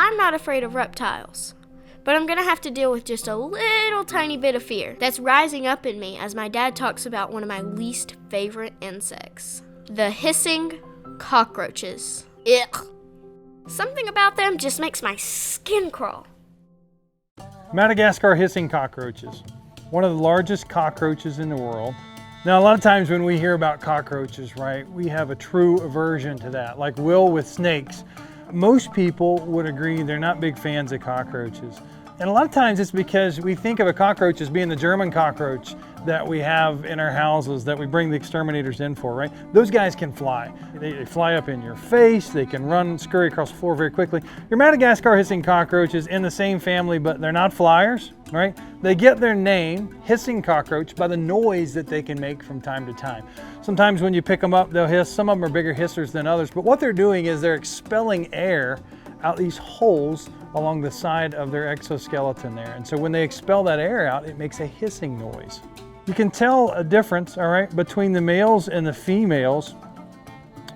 I'm not afraid of reptiles, but I'm going to have to deal with just a little tiny bit of fear that's rising up in me as my dad talks about one of my least favorite insects, the hissing cockroaches. Ugh. Something about them just makes my skin crawl. Madagascar hissing cockroaches, one of the largest cockroaches in the world. Now, a lot of times when we hear about cockroaches, right, we have a true aversion to that, like Will with snakes. Most people would agree they're not big fans of cockroaches. And a lot of times it's because we think of a cockroach as being the German cockroach that we have in our houses that we bring the exterminators in for, right? Those guys can fly. They fly up in your face, they can run, scurry across the floor very quickly. Your Madagascar hissing cockroach is in the same family, but they're not flyers, right? They get their name, hissing cockroach, by the noise that they can make from time to time. Sometimes when you pick them up, they'll hiss. Some of them are bigger hissers than others, but what they're doing is they're expelling air out these holes along the side of their exoskeleton there. And so when they expel that air out, it makes a hissing noise. You can tell a difference, all right, between the males and the females,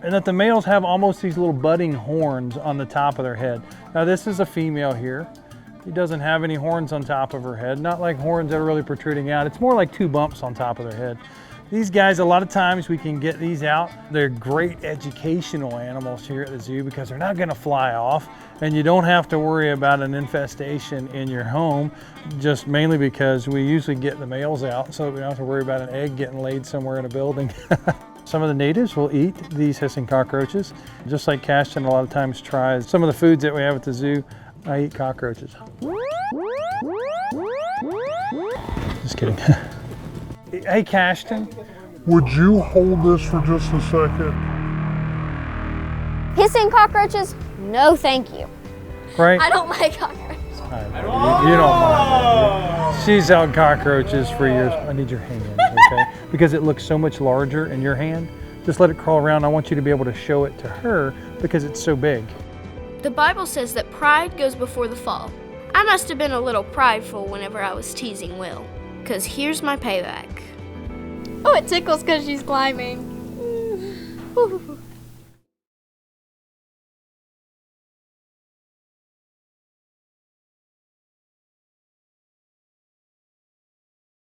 and that the males have almost these little budding horns on the top of their head. Now this is a female here. She doesn't have any horns on top of her head, not like horns that are really protruding out. It's more like two bumps on top of their head. These guys, a lot of times we can get these out. They're great educational animals here at the zoo because they're not gonna fly off, and you don't have to worry about an infestation in your home, just mainly because we usually get the males out so we don't have to worry about an egg getting laid somewhere in a building. Some of the natives will eat these hissing cockroaches, just like Kashtan a lot of times tries some of the foods that we have at the zoo. I eat cockroaches. Just kidding. Hey, Kashtan. Would you hold this for just a second? Hissing cockroaches? No, thank you. Right? I don't like cockroaches. You don't mind. She's held cockroaches for years. I need your hand, okay? Because it looks so much larger in your hand. Just let it crawl around. I want you to be able to show it to her because it's so big. The Bible says that pride goes before the fall. I must have been a little prideful whenever I was teasing Will, because here's my payback. Oh, it tickles because she's climbing.